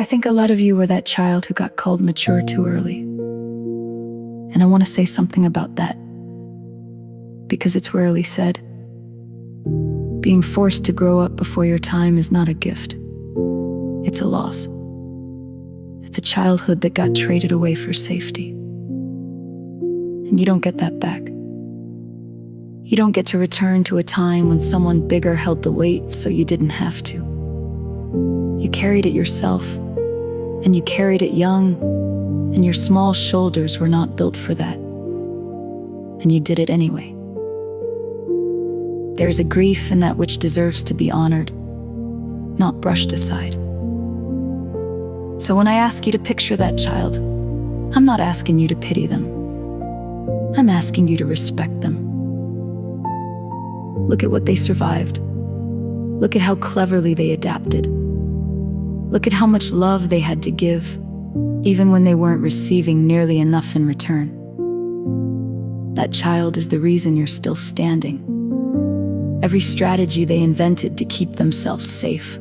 I think a lot of you were that child who got called mature too early. And I want to say something about that, because it's rarely said. Being forced to grow up before your time is not a gift. It's a loss. It's a childhood that got traded away for safety. And you don't get that back. You don't get to return to a time when someone bigger held the weight so you didn't have to. You carried it yourself, and you carried it young, and your small shoulders were not built for that. And you did it anyway. There is a grief in that which deserves to be honored, not brushed aside. So when I ask you to picture that child, I'm not asking you to pity them. I'm asking you to respect them. Look at what they survived. Look at how cleverly they adapted. Look at how much love they had to give, even when they weren't receiving nearly enough in return. That child is the reason you're still standing. Every strategy they invented to keep themselves safe,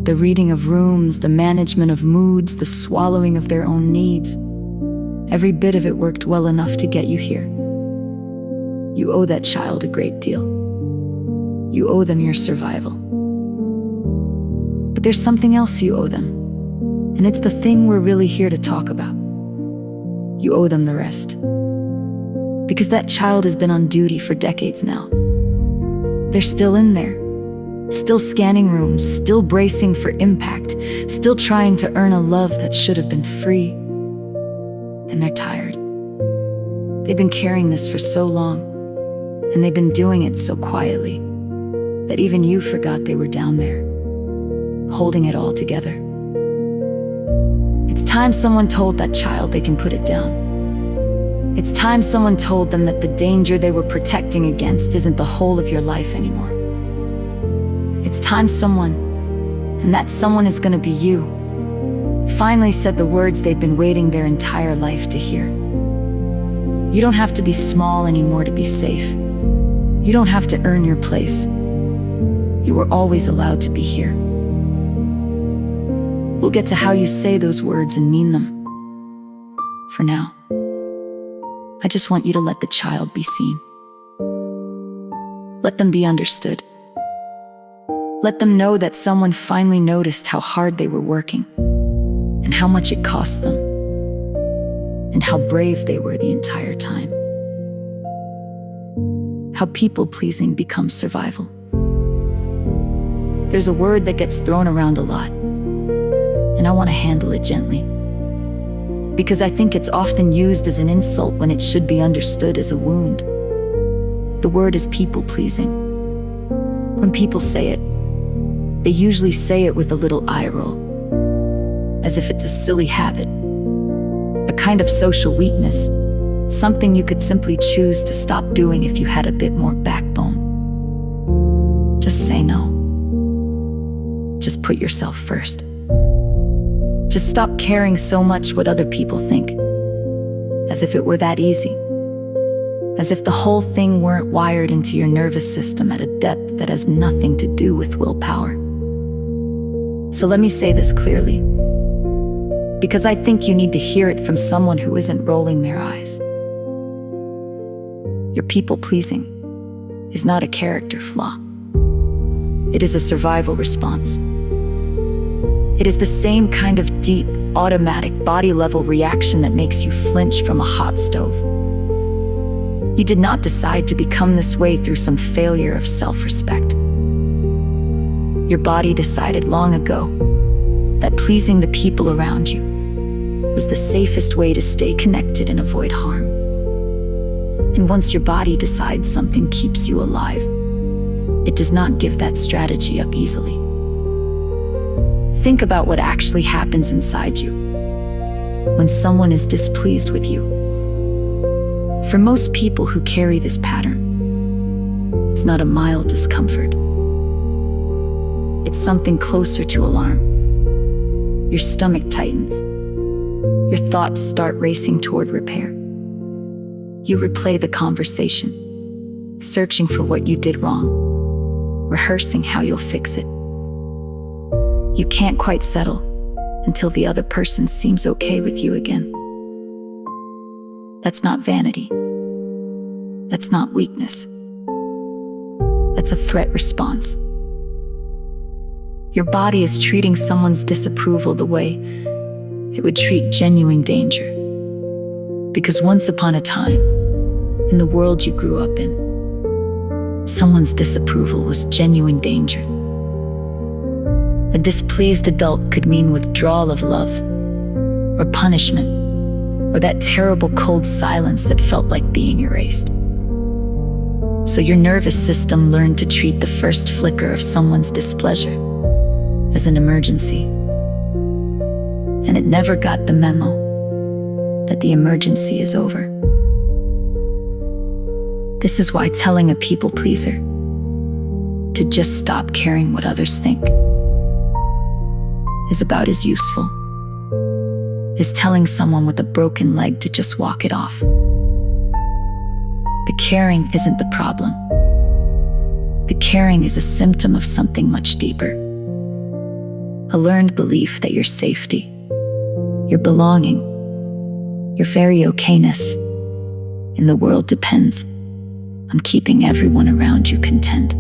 the reading of rooms, the management of moods, the swallowing of their own needs, every bit of it worked well enough to get you here. You owe that child a great deal. You owe them your survival. But there's something else you owe them, and it's the thing we're really here to talk about. You owe them the rest. Because that child has been on duty for decades now. They're still in there, still scanning rooms, still bracing for impact, still trying to earn a love that should have been free. And they're tired. They've been carrying this for so long, and they've been doing it so quietly that even you forgot they were down there, holding it all together. It's time someone told that child they can put it down. It's time someone told them that the danger they were protecting against isn't the whole of your life anymore. It's time someone, and that someone is gonna be you, finally said the words they've been waiting their entire life to hear. You don't have to be small anymore to be safe. You don't have to earn your place. You were always allowed to be here. We'll get to how you say those words and mean them. For now, I just want you to let the child be seen. Let them be understood. Let them know that someone finally noticed how hard they were working, and how much it cost them, and how brave they were the entire time. How people-pleasing becomes survival. There's a word that gets thrown around a lot, and I want to handle it gently. Because I think it's often used as an insult when it should be understood as a wound. The word is people-pleasing. When people say it, they usually say it with a little eye roll, as if it's a silly habit, a kind of social weakness, something you could simply choose to stop doing if you had a bit more backbone. Just say no. Just put yourself first. Just stop caring so much what other people think, as if it were that easy, as if the whole thing weren't wired into your nervous system at a depth that has nothing to do with willpower. So let me say this clearly, because I think you need to hear it from someone who isn't rolling their eyes. Your people-pleasing is not a character flaw. It is a survival response. It is the same kind of deep, automatic, body-level reaction that makes you flinch from a hot stove. You did not decide to become this way through some failure of self-respect. Your body decided long ago that pleasing the people around you was the safest way to stay connected and avoid harm. And once your body decides something keeps you alive, it does not give that strategy up easily. Think about what actually happens inside you when someone is displeased with you. For most people who carry this pattern, it's not a mild discomfort. It's something closer to alarm. Your stomach tightens. Your thoughts start racing toward repair. You replay the conversation, searching for what you did wrong, rehearsing how you'll fix it. You can't quite settle, until the other person seems okay with you again. That's not vanity. That's not weakness. That's a threat response. Your body is treating someone's disapproval the way it would treat genuine danger. Because once upon a time, in the world you grew up in, someone's disapproval was genuine danger. A displeased adult could mean withdrawal of love, or punishment, or that terrible cold silence that felt like being erased. So your nervous system learned to treat the first flicker of someone's displeasure as an emergency. And it never got the memo that the emergency is over. This is why telling a people pleaser to just stop caring what others think is about as useful as telling someone with a broken leg to just walk it off. The caring isn't the problem. The caring is a symptom of something much deeper. A learned belief that your safety, your belonging, your very okayness in the world depends on keeping everyone around you content.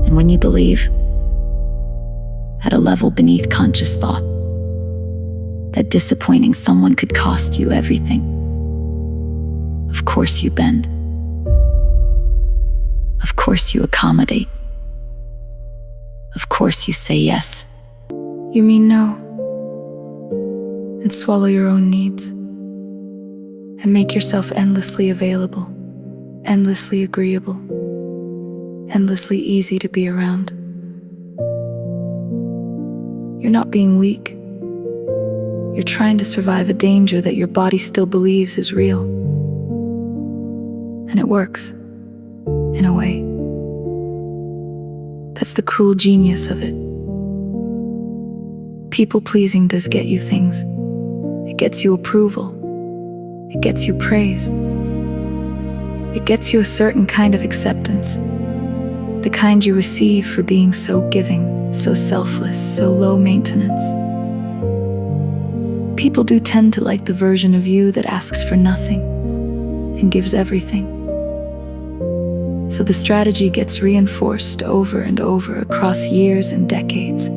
And when you believe, at a level beneath conscious thought, that disappointing someone could cost you everything, of course you bend. Of course you accommodate. Of course you say yes. You mean no, and swallow your own needs, and make yourself endlessly available, endlessly agreeable, endlessly easy to be around. You're not being weak. You're trying to survive a danger that your body still believes is real. And it works, in a way. That's the cruel genius of it. People-pleasing does get you things. It gets you approval. It gets you praise. It gets you a certain kind of acceptance. The kind you receive for being so giving, so selfless, so low maintenance. People do tend to like the version of you that asks for nothing and gives everything. So the strategy gets reinforced over and over across years and decades.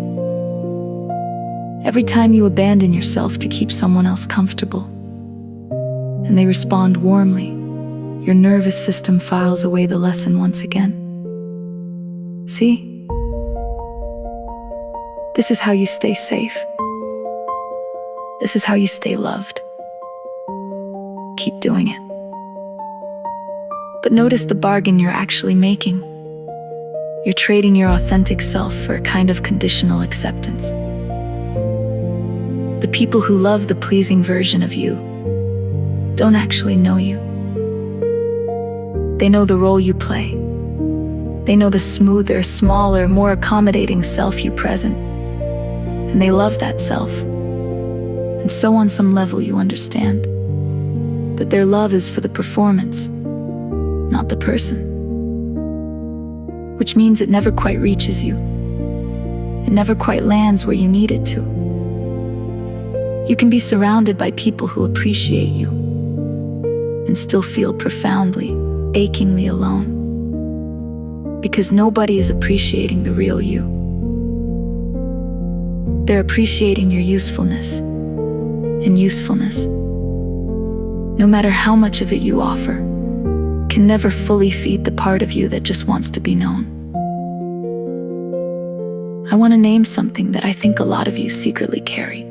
Every time you abandon yourself to keep someone else comfortable, and they respond warmly, your nervous system files away the lesson once again. See? This is how you stay safe. This is how you stay loved. Keep doing it. But notice the bargain you're actually making. You're trading your authentic self for a kind of conditional acceptance. The people who love the pleasing version of you don't actually know you. They know the role you play. They know the smoother, smaller, more accommodating self you present. And they love that self. And so on some level you understand that their love is for the performance, not the person. Which means it never quite reaches you. It never quite lands where you need it to. You can be surrounded by people who appreciate you and still feel profoundly, achingly alone. Because nobody is appreciating the real you. They're appreciating your usefulness. And usefulness, no matter how much of it you offer, can never fully feed the part of you that just wants to be known. I want to name something that I think a lot of you secretly carry.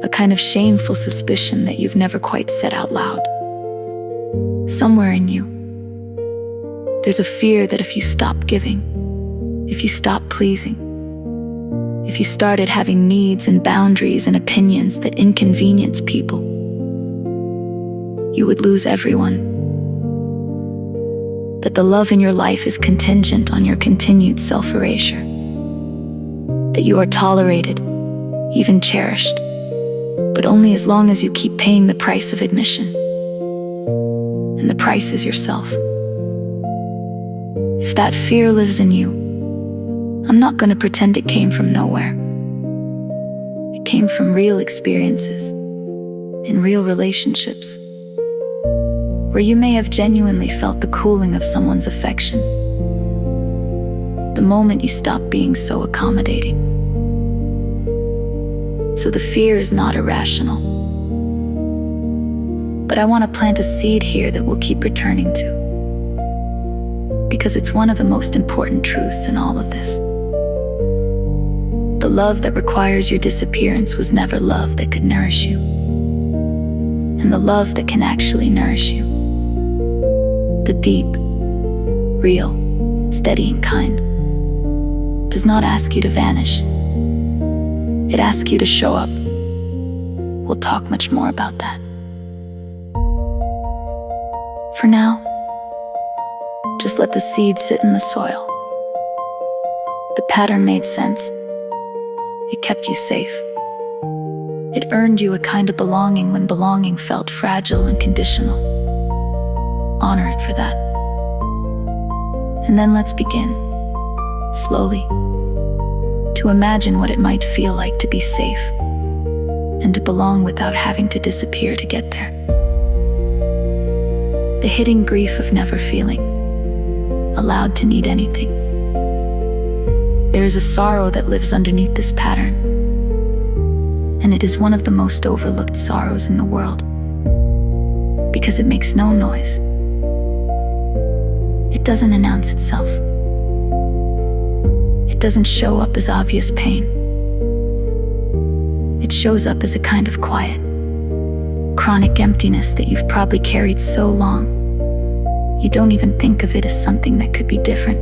A kind of shameful suspicion that you've never quite said out loud. Somewhere in you, there's a fear that if you stop giving, if you stop pleasing, if you started having needs and boundaries and opinions that inconvenience people, you would lose everyone. That the love in your life is contingent on your continued self-erasure. That you are tolerated, even cherished, but only as long as you keep paying the price of admission. And the price is yourself. If that fear lives in you, I'm not going to pretend it came from nowhere. It came from real experiences, in real relationships, where you may have genuinely felt the cooling of someone's affection, the moment you stop being so accommodating. So the fear is not irrational. But I want to plant a seed here that we'll keep returning to, because it's one of the most important truths in all of this. The love that requires your disappearance was never love that could nourish you. And the love that can actually nourish you, the deep, real, steadying kind, does not ask you to vanish. It asks you to show up. We'll talk much more about that. For now, just let the seed sit in the soil. The pattern made sense. It kept you safe. It earned you a kind of belonging when belonging felt fragile and conditional. Honor it for that. And then let's begin, slowly, to imagine what it might feel like to be safe and to belong without having to disappear to get there. The hidden grief of never feeling allowed to need anything. There is a sorrow that lives underneath this pattern, and it is one of the most overlooked sorrows in the world, because it makes no noise. It doesn't announce itself. It doesn't show up as obvious pain. It shows up as a kind of quiet, chronic emptiness that you've probably carried so long, you don't even think of it as something that could be different.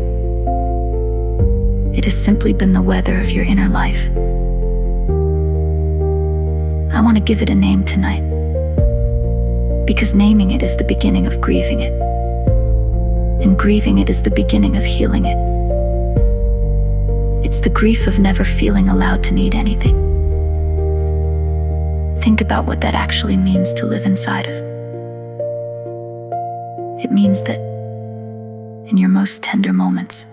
It has simply been the weather of your inner life. I want to give it a name tonight, because naming it is the beginning of grieving it, and grieving it is the beginning of healing it. It's the grief of never feeling allowed to need anything. Think about what that actually means to live inside of. It means that in your most tender moments,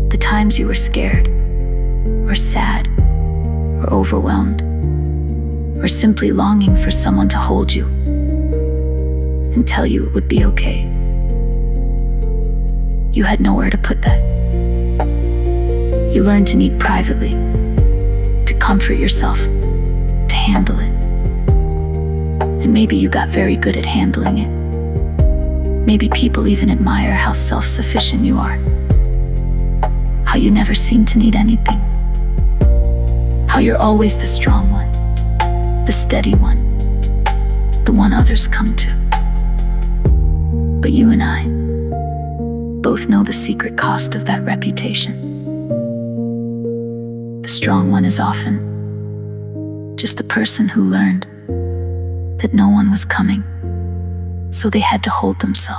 the times you were scared, or sad, or overwhelmed, or simply longing for someone to hold you and tell you it would be okay, you had nowhere to put that. You learned to need privately, to comfort yourself, to handle it. And maybe you got very good at handling it. Maybe people even admire how self-sufficient you are, how you never seem to need anything, how you're always the strong one, the steady one, the one others come to. But you and I both know the secret cost of that reputation. The strong one is often just the person who learned that no one was coming, so they had to hold themselves.